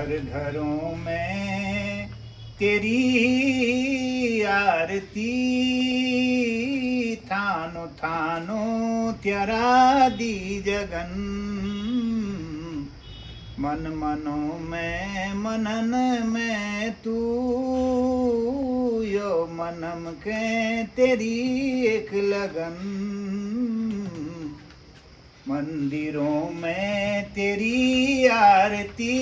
घर घरों में तेरी आरती, थानो थानो त्यारा दी जगन, मन मनों में मनन में तू, यो मनम के तेरी एक लगन, मंदिरों में तेरी आरती,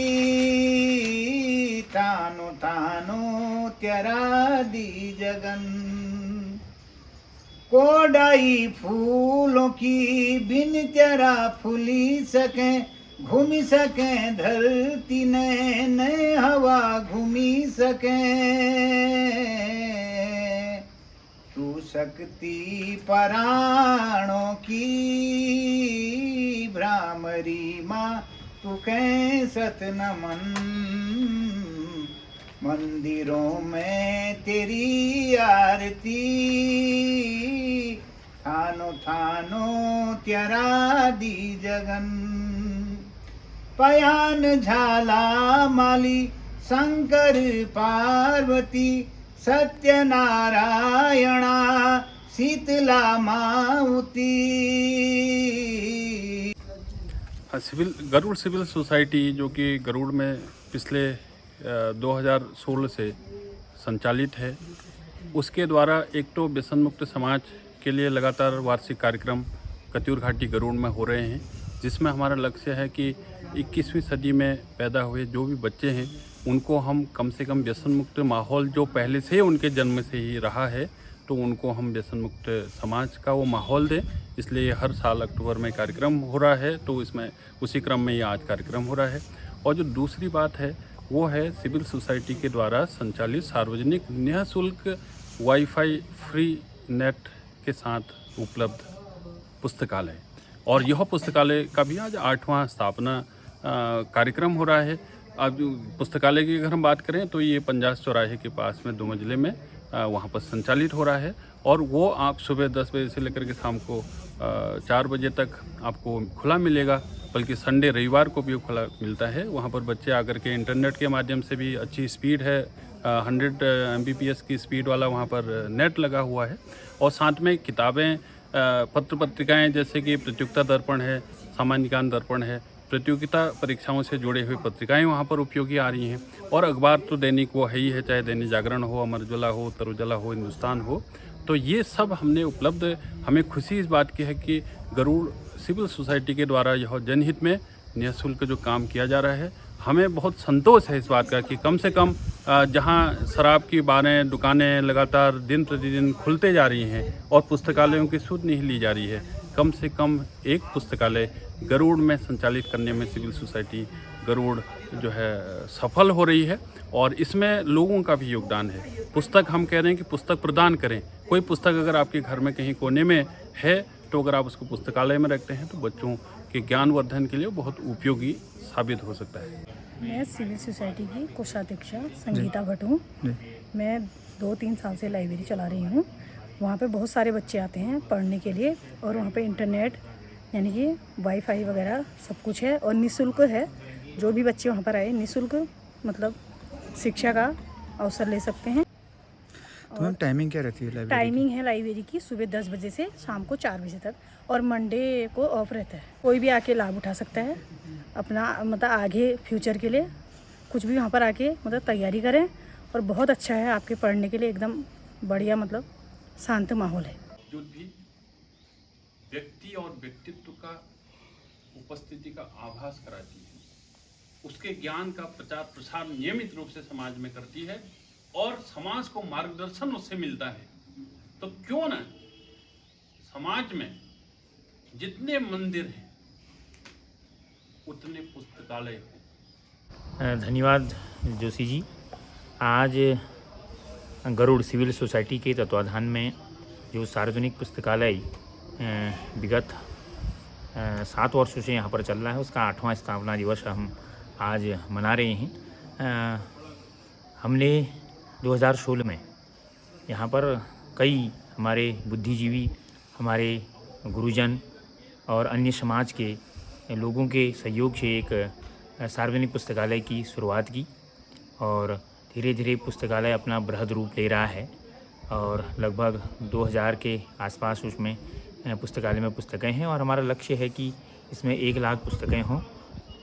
थानो थानो त्यारा दी जगन, कोडाई फूलों की बिन तेरा फूली सके, घूमी सके धरती ने हवा घूमी सके, तू शक्ति पराणों की भ्रामरी माँ, तू कै सत नमन, मंदिरों में तेरी आरती, थानो थानो त्यारा दी जगन, पयान झाला माली शंकर पार्वती, सत्यनारायणा शीतला माउती। गरुड़ सिविल सोसाइटी जो कि गरुड़ में पिछले 2016 से संचालित है, उसके द्वारा एक तो व्यसन मुक्त समाज के लिए लगातार वार्षिक कार्यक्रम कत्यूर घाटी गरुड़ में हो रहे हैं, जिसमें हमारा लक्ष्य है कि 21वीं सदी में पैदा हुए जो भी बच्चे हैं उनको हम कम से कम व्यसन मुक्त माहौल जो पहले से उनके जन्म से ही रहा है, तो उनको हम व्यसन मुक्त समाज का वो माहौल दें। इसलिए हर साल अक्टूबर में कार्यक्रम हो रहा है, तो इसमें उसी क्रम में ये आज कार्यक्रम हो रहा है। और जो दूसरी बात है वो है सिविल सोसाइटी के द्वारा संचालित सार्वजनिक निःशुल्क वाईफाई फ्री नेट के साथ उपलब्ध पुस्तकालय, और यह पुस्तकालय का भी आज 8वां स्थापना कार्यक्रम हो रहा है। अब पुस्तकालय की अगर हम बात करें तो ये पंजास चौराहे के पास में 2 मंजिले में वहाँ पर संचालित हो रहा है, और वो आप सुबह 10 बजे से लेकर के शाम को 4 बजे तक आपको खुला मिलेगा, बल्कि संडे रविवार को भी खुला मिलता है। वहाँ पर बच्चे आकर के इंटरनेट के माध्यम से भी अच्छी स्पीड है, 100 Mbps की स्पीड वाला वहाँ पर नेट लगा हुआ है, और साथ में किताबें, पत्र पत्रिकाएँ जैसे कि प्रतियोगिता दर्पण है, सामान्य ज्ञान दर्पण है, प्रतियोगिता परीक्षाओं से जुड़े हुए पत्रिकाएं वहाँ पर उपयोगी आ रही हैं, और अखबार तो दैनिक वो है ही है, चाहे दैनिक जागरण हो, अमर उजाला हो, उत्तर उजाला हो, हिंदुस्तान हो, तो ये सब हमने उपलब्ध। हमें खुशी इस बात की है कि गरुड़ सिविल सोसाइटी के द्वारा यह जनहित में निःशुल्क जो काम किया जा रहा है, हमें बहुत संतोष है इस बात का कि कम से कम जहां शराब की बारें, दुकानें लगातार दिन प्रतिदिन खुलते जा रही हैं और पुस्तकालयों की सुध नहीं ली जा रही है, कम से कम एक पुस्तकालय गरुड़ में संचालित करने में सिविल सोसाइटी गरुड़ जो है सफल हो रही है, और इसमें लोगों का भी योगदान है। पुस्तक हम कह रहे हैं कि पुस्तक प्रदान करें। कोई पुस्तक अगर आपके घर में कहीं कोने में है, तो अगर आप उसको पुस्तकालय में रखते हैं तो बच्चों के ज्ञानवर्धन के लिए बहुत उपयोगी साबित हो सकता है। मैं सिविल सोसाइटी की कोषाध्यक्षा संगीता भट्ट हूँ। मैं 2-3 साल से लाइब्रेरी चला रही हूँ। वहाँ पे बहुत सारे बच्चे आते हैं पढ़ने के लिए, और वहाँ पे इंटरनेट यानी कि वाईफाई वगैरह सब कुछ है, और निःशुल्क है। जो भी बच्चे वहाँ पर आए निःशुल्क मतलब शिक्षा का अवसर ले सकते हैं। तो मैम टाइमिंग क्या रहती है लाइब्रेरी टाइमिंग है लाइब्रेरी की सुबह 10 बजे से शाम को 4 बजे तक, और मंडे को ऑफ रहता है। कोई भी आके लाभ उठा सकता है अपना, मतलब आगे फ्यूचर के लिए कुछ भी वहाँ पर आके मतलब तैयारी करें, और बहुत अच्छा है आपके पढ़ने के लिए, एकदम बढ़िया मतलब शांत माहौल है। जो भी व्यक्ति और व्यक्तित्व का उपस्थिति का आभास कराती है, उसके ज्ञान का प्रचार प्रसार नियमित रूप से समाज में करती है, और समाज को मार्गदर्शन उससे मिलता है। तो क्यों न समाज में जितने मंदिर हैं उतने पुस्तकालय हो। धन्यवाद जोशी जी। आज गरुड़ सिविल सोसाइटी के तत्वाधान में जो सार्वजनिक पुस्तकालय विगत 7 वर्षों से यहाँ पर चल रहा है, उसका 8वां स्थापना दिवस हम आज मना रहे हैं। हमने 2016 में यहाँ पर कई हमारे बुद्धिजीवी, हमारे गुरुजन और अन्य समाज के लोगों के सहयोग से एक सार्वजनिक पुस्तकालय की शुरुआत की और धीरे धीरे पुस्तकालय अपना बृहद रूप ले रहा है और लगभग 2000 के आसपास उसमें पुस्तकालय में पुस्तकें हैं और हमारा लक्ष्य है कि इसमें 1 लाख पुस्तकें हों।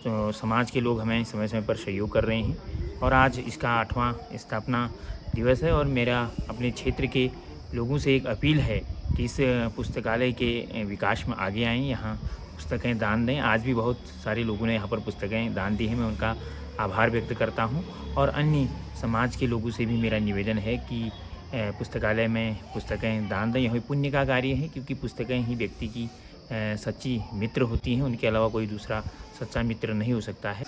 तो समाज के लोग हमें समय समय पर सहयोग कर रहे हैं और आज इसका 8वां स्थापना दिवस है और मेरा अपने क्षेत्र के लोगों से एक अपील है कि इस पुस्तकालय के विकास में आगे आएँ, यहाँ पुस्तकें दान दें। आज भी बहुत सारे लोगों ने यहाँ पर पुस्तकें दान दी हैं, मैं उनका आभार व्यक्त करता हूँ और अन्य समाज के लोगों से भी मेरा निवेदन है कि पुस्तकालय में पुस्तकें दान दें। यह पुण्य का कार्य है क्योंकि पुस्तकें ही व्यक्ति की सच्ची मित्र होती हैं, उनके अलावा कोई दूसरा सच्चा मित्र नहीं हो सकता है।